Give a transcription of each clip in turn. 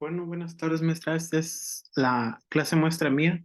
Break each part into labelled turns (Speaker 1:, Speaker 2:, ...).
Speaker 1: Bueno, buenas tardes, maestra. Esta es la clase muestra mía.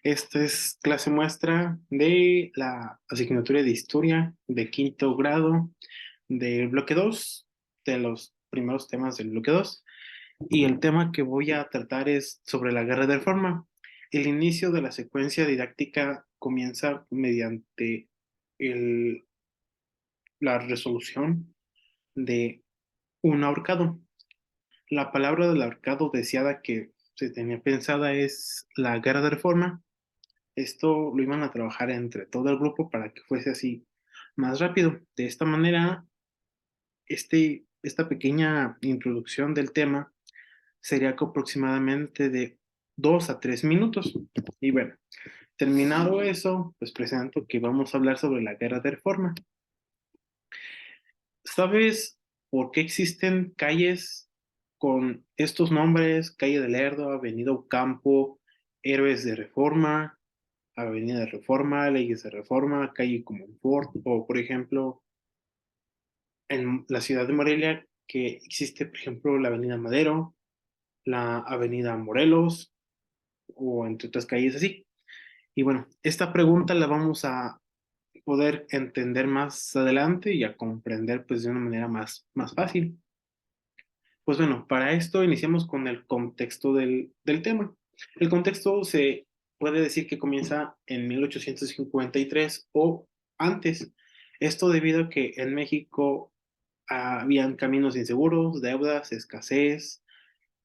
Speaker 1: Esta es clase muestra de la asignatura de Historia de quinto grado del bloque 2, de los primeros temas del bloque 2. Y el tema que voy a tratar es sobre la Guerra de Reforma. El inicio de la secuencia didáctica comienza mediante el- la resolución de un ahorcado. La palabra del ahorcado deseada que se tenía pensada es la guerra de reforma. Esto lo iban a trabajar entre todo el grupo para que fuese así más rápido. De esta manera, esta pequeña introducción del tema sería aproximadamente de 2 a 3 minutos. Y bueno, terminado eso, pues presento que vamos a hablar sobre la guerra de reforma. ¿Sabes por qué existen calles con estos nombres? Calle de Lerdo, Avenida Ocampo, Héroes de Reforma, Avenida de Reforma, Leyes de Reforma, Calle Comonfort, o por ejemplo, en la ciudad de Morelia, que existe, por ejemplo, la Avenida Madero, la Avenida Morelos, o entre otras calles así. Y bueno, esta pregunta la vamos a poder entender más adelante y a comprender pues de una manera más fácil. Pues bueno, para esto iniciamos con el contexto del tema. El contexto se puede decir que comienza en 1853 o antes. Esto debido a que en México habían caminos inseguros, deudas, escasez,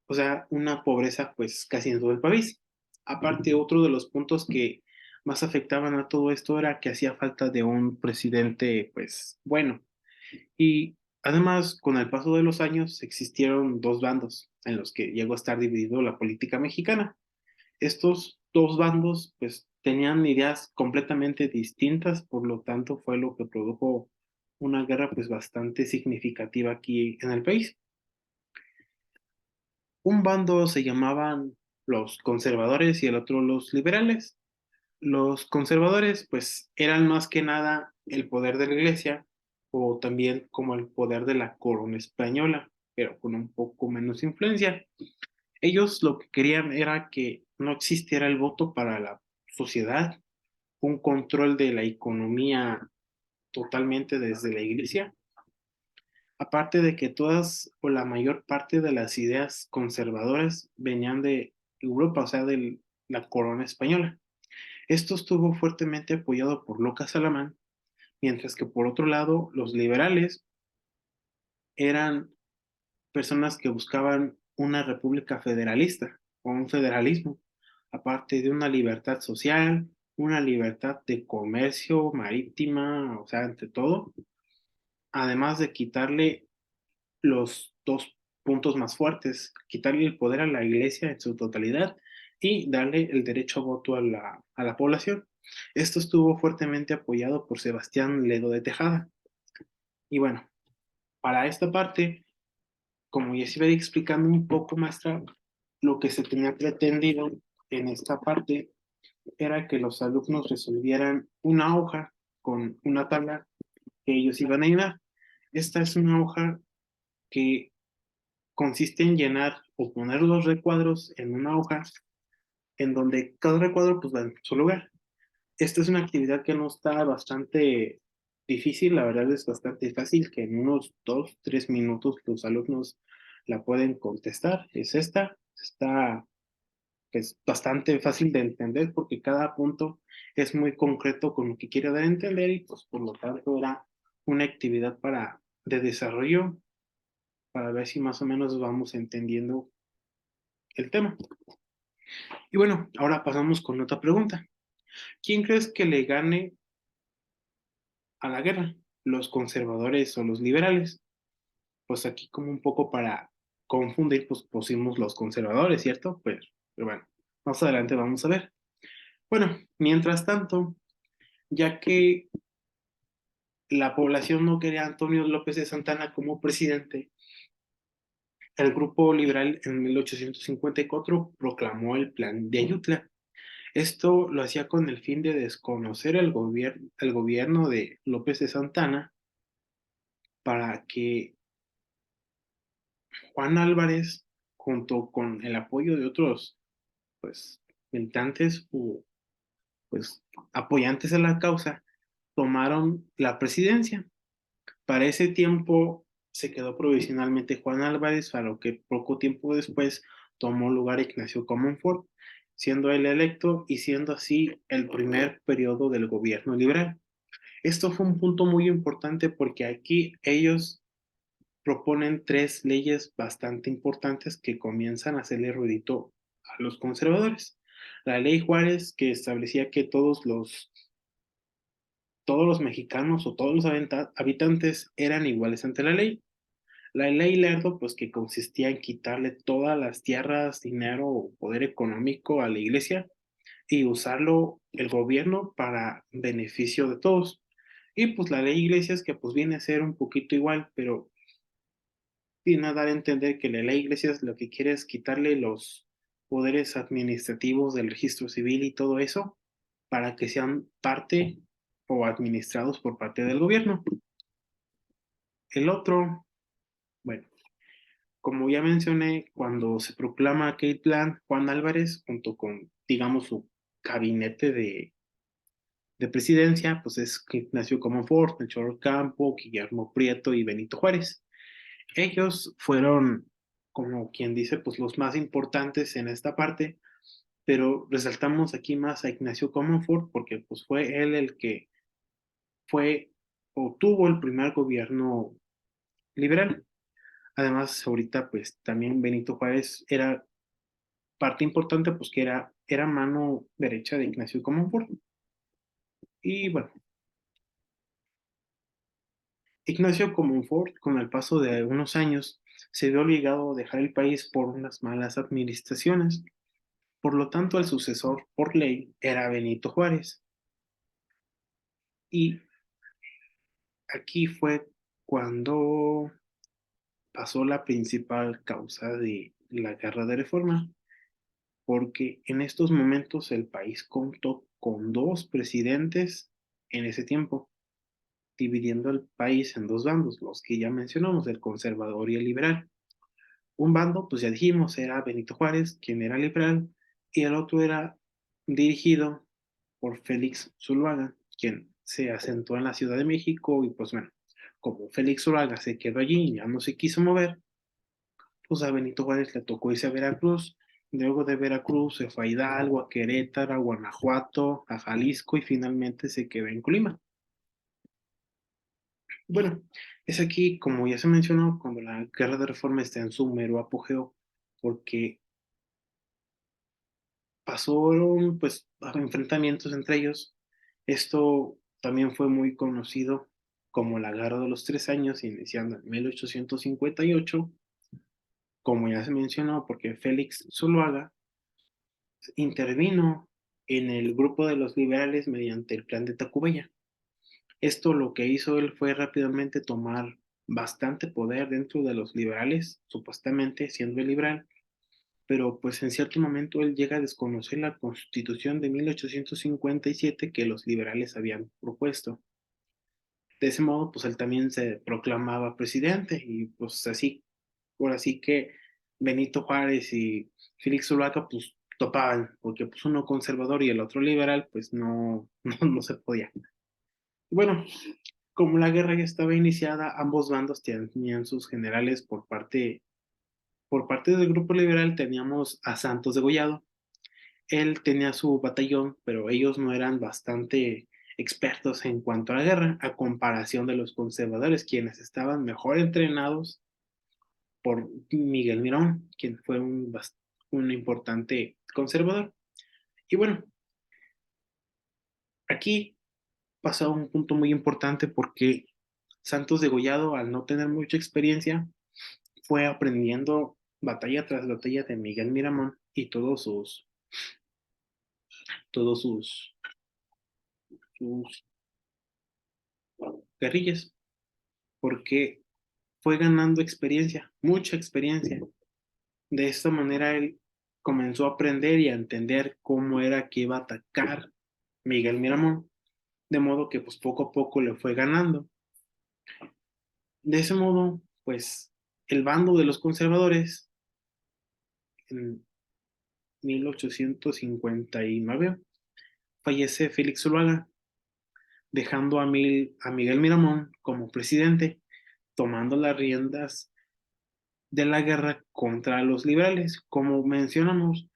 Speaker 1: o sea, una pobreza pues casi en todo el país. Aparte, otro de los puntos que más afectaban a todo esto era que hacía falta de un presidente pues bueno. Y además, con el paso de los años, existieron dos bandos en los que llegó a estar dividido la política mexicana. Estos dos bandos, pues, tenían ideas completamente distintas, por lo tanto, fue lo que produjo una guerra, pues, bastante significativa aquí en el país. Un bando se llamaban los conservadores y el otro los liberales. Los conservadores, pues, eran más que nada el poder de la iglesia o también como el poder de la corona española, pero con un poco menos influencia. Ellos lo que querían era que no existiera el voto para la sociedad, un control de la economía totalmente desde la iglesia, aparte de que todas o la mayor parte de las ideas conservadoras venían de Europa, o sea, de la corona española. Esto estuvo fuertemente apoyado por Lucas Alamán, mientras que por otro lado los liberales eran personas que buscaban una república federalista o un federalismo, aparte de una libertad social, una libertad de comercio marítima, o sea, ante todo, además de quitarle los dos puntos más fuertes, quitarle el poder a la iglesia en su totalidad y darle el derecho a voto a la población. Esto estuvo fuertemente apoyado por Sebastián Ledo de Tejada. Y bueno, para esta parte, como ya se iba explicando un poco, maestra, lo que se tenía pretendido en esta parte era que los alumnos resolvieran una hoja con una tabla que ellos iban a llenar. Esta es una hoja que consiste en llenar o poner los recuadros en una hoja en donde cada recuadro pues va en su lugar. Esta es una actividad que no está bastante difícil, la verdad es bastante fácil, que en unos 2, 3 minutos los alumnos la pueden contestar. Es esta, está pues, bastante fácil de entender porque cada punto es muy concreto con lo que quiere dar a entender y pues por lo tanto era una actividad de desarrollo para ver si más o menos vamos entendiendo el tema. Y bueno, ahora pasamos con otra pregunta. ¿Quién crees que le gane a la guerra? ¿Los conservadores o los liberales? Pues aquí como un poco para confundir, pues pusimos los conservadores, ¿cierto? Pero bueno, más adelante vamos a ver. Bueno, mientras tanto, ya que la población no quería a Antonio López de Santana como presidente, el grupo liberal en 1854 proclamó el Plan de Ayutla. Esto lo hacía con el fin de desconocer el gobierno de López de Santana para que Juan Álvarez junto con el apoyo de otros, pues, militantes o, pues, apoyantes a la causa, tomaron la presidencia. Para ese tiempo se quedó provisionalmente Juan Álvarez, a lo que poco tiempo después tomó lugar Ignacio Comonfort, siendo él electo y siendo así el primer periodo del gobierno liberal. Esto fue un punto muy importante porque aquí ellos proponen tres leyes bastante importantes que comienzan a hacerle ruidito a los conservadores. La ley Juárez, que establecía que todos los mexicanos o todos los habitantes eran iguales ante la ley. La ley Lerdo, pues que consistía en quitarle todas las tierras, dinero o poder económico a la iglesia y usarlo el gobierno para beneficio de todos. Y pues la ley Iglesias, que pues viene a ser un poquito igual, pero viene a dar a entender que la ley Iglesias lo que quiere es quitarle los poderes administrativos del registro civil y todo eso para que sean parte o administrados por parte del gobierno. El otro, bueno, como ya mencioné, cuando se proclama aquel plan, Juan Álvarez, junto con, digamos, su gabinete de presidencia, pues es Ignacio Comonfort, Melchor Ocampo, Guillermo Prieto y Benito Juárez. Ellos fueron, como quien dice, pues los más importantes en esta parte, pero resaltamos aquí más a Ignacio Comonfort porque pues fue él el que fue o tuvo el primer gobierno liberal. Además, ahorita pues también Benito Juárez era parte importante, pues que era mano derecha de Ignacio Comonfort. Y bueno, Ignacio Comonfort, con el paso de algunos años, se vio obligado a dejar el país por unas malas administraciones. Por lo tanto, el sucesor por ley era Benito Juárez. Y aquí fue cuando pasó la principal causa de la guerra de reforma, porque en estos momentos el país contó con dos presidentes en ese tiempo, dividiendo el país en dos bandos, los que ya mencionamos, el conservador y el liberal. Un bando, pues ya dijimos, era Benito Juárez, quien era liberal, y el otro era dirigido por Félix Zuluaga, quien se asentó en la Ciudad de México y pues bueno, como Félix Zuluaga se quedó allí y ya no se quiso mover, pues a Benito Juárez le tocó irse a Veracruz. Luego de Veracruz se fue a Hidalgo, a Querétaro, a Guanajuato, a Jalisco y finalmente se quedó en Colima. Bueno, es aquí, como ya se mencionó, cuando la guerra de reforma está en su mero apogeo, porque pasaron pues enfrentamientos entre ellos. Esto también fue muy conocido como la Guerra de los Tres Años, iniciando en 1858, como ya se mencionó, porque Félix Zuluaga intervino en el grupo de los liberales mediante el plan de Tacubaya. Esto lo que hizo él fue rápidamente tomar bastante poder dentro de los liberales, supuestamente siendo liberal, pero pues en cierto momento él llega a desconocer la constitución de 1857 que los liberales habían propuesto. De ese modo, pues él también se proclamaba presidente y pues así, por así que Benito Juárez y Félix Zuluaga pues topaban, porque pues uno conservador y el otro liberal, pues no, no se podía. Bueno, como la guerra ya estaba iniciada, ambos bandos tenían sus generales por parte del grupo liberal teníamos a Santos de Gollado. Él tenía su batallón, pero ellos no eran bastante expertos en cuanto a la guerra, a comparación de los conservadores, quienes estaban mejor entrenados por Miguel Mirón, quien fue un importante conservador. Y bueno, aquí pasó un punto muy importante porque Santos de Gollado, al no tener mucha experiencia, fue aprendiendo batalla tras batalla de Miguel Miramón y todos sus guerrillas, porque fue ganando experiencia, mucha experiencia. De esta manera él comenzó a aprender y a entender cómo era que iba a atacar Miguel Miramón, de modo que pues poco a poco le fue ganando. De ese modo, pues el bando de los conservadores en 1859 fallece Félix Zuluaga, dejando a Miguel Miramón como presidente, tomando las riendas de la guerra contra los liberales. Como mencionamos,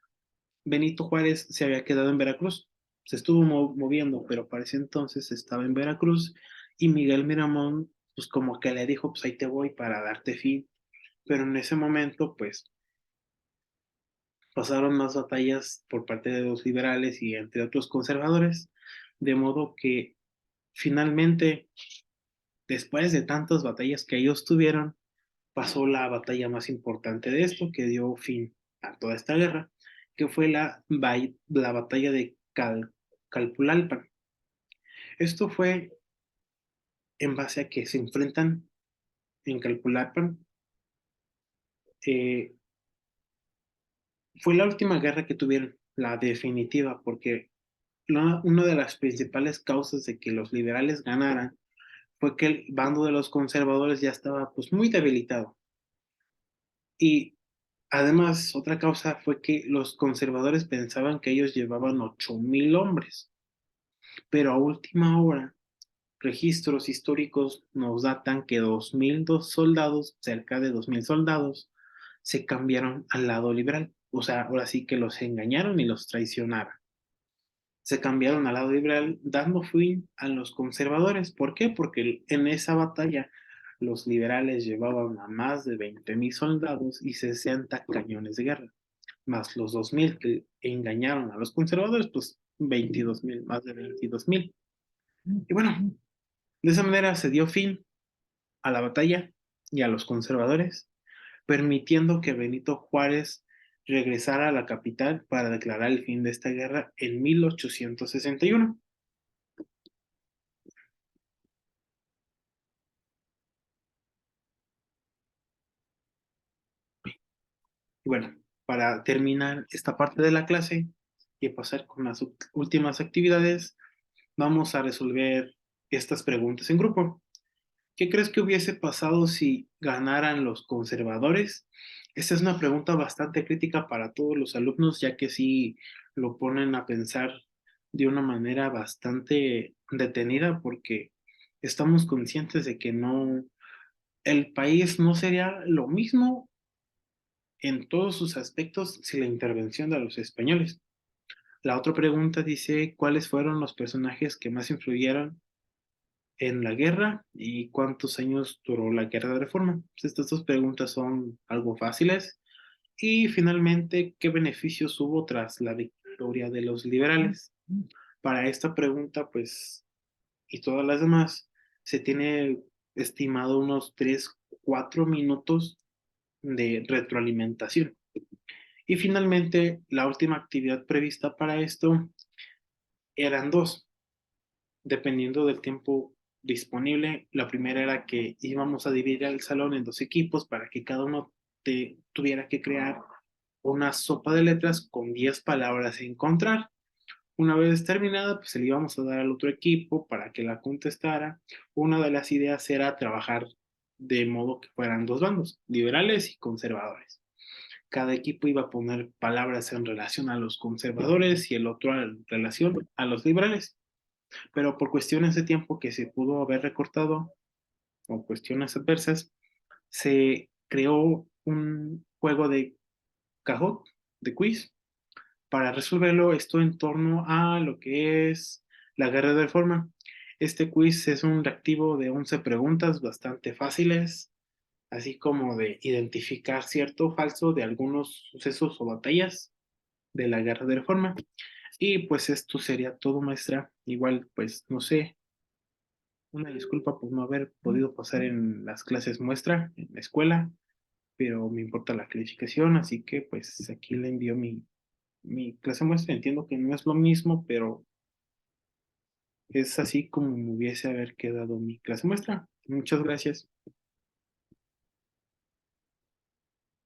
Speaker 1: Benito Juárez se había quedado en Veracruz, se estuvo moviendo, pero para ese entonces estaba en Veracruz y Miguel Miramón, pues como que le dijo, pues ahí te voy para darte fin. Pero en ese momento, pues pasaron más batallas por parte de los liberales y entre otros conservadores, de modo que finalmente, después de tantas batallas que ellos tuvieron, pasó la batalla más importante de esto, que dio fin a toda esta guerra, que fue la batalla de Calpulalpan. Esto fue en base a que se enfrentan en Calpulalpan. Eh, Fue la última guerra que tuvieron, la definitiva, porque una de las principales causas de que los liberales ganaran fue que el bando de los conservadores ya estaba pues muy debilitado. Y además, otra causa fue que los conservadores pensaban que ellos llevaban 8,000 hombres, pero a última hora, registros históricos nos datan que 2,002 soldados, cerca de 2,000 soldados, se cambiaron al lado liberal. O sea, ahora sí que los engañaron y los traicionaron. Se cambiaron al lado liberal, dando fin a los conservadores. ¿Por qué? Porque en esa batalla los liberales llevaban a más de 20,000 soldados y 60 cañones de guerra, más los 2,000 que engañaron a los conservadores, pues 22,000, más de 22,000. Y bueno, de esa manera se dio fin a la batalla y a los conservadores, permitiendo que Benito Juárez regresara a la capital para declarar el fin de esta guerra en 1861. Y bueno, para terminar esta parte de la clase y pasar con las últimas actividades, vamos a resolver estas preguntas en grupo. ¿Qué crees que hubiese pasado si ganaran los conservadores? Esta es una pregunta bastante crítica para todos los alumnos, ya que sí lo ponen a pensar de una manera bastante detenida, porque estamos conscientes de que no, el país no sería lo mismo en todos sus aspectos sin la intervención de los españoles. La otra pregunta dice, ¿cuáles fueron los personajes que más influyeron en la guerra y cuántos años duró la guerra de reforma? Pues estas dos preguntas son algo fáciles. Y finalmente, ¿qué beneficios hubo tras la victoria de los liberales? Para esta pregunta, pues, y todas las demás, se tiene estimado unos 3, 4 minutos de retroalimentación. Y finalmente, la última actividad prevista para esto eran dos, dependiendo del tiempo disponible. La primera era que íbamos a dividir el salón en dos equipos para que cada uno tuviera que crear una sopa de letras con 10 palabras a encontrar. Una vez terminada, pues se le íbamos a dar al otro equipo para que la contestara. Una de las ideas era trabajar de modo que fueran dos bandos, liberales y conservadores. Cada equipo iba a poner palabras en relación a los conservadores y el otro en relación a los liberales. Pero por cuestiones de tiempo que se pudo haber recortado o cuestiones adversas, se creó un juego de Kahoot, de quiz, para resolverlo esto en torno a lo que es la guerra de reforma. Este quiz es un reactivo de 11 preguntas bastante fáciles, así como de identificar cierto o falso de algunos sucesos o batallas de la guerra de reforma. Y pues esto sería todo, maestra. Igual, pues no sé, una disculpa por no haber podido pasar en las clases muestra en la escuela, pero me importa la calificación, así que pues aquí le envío mi clase muestra. Entiendo que no es lo mismo, pero es así como me hubiese haber quedado mi clase muestra. Muchas gracias.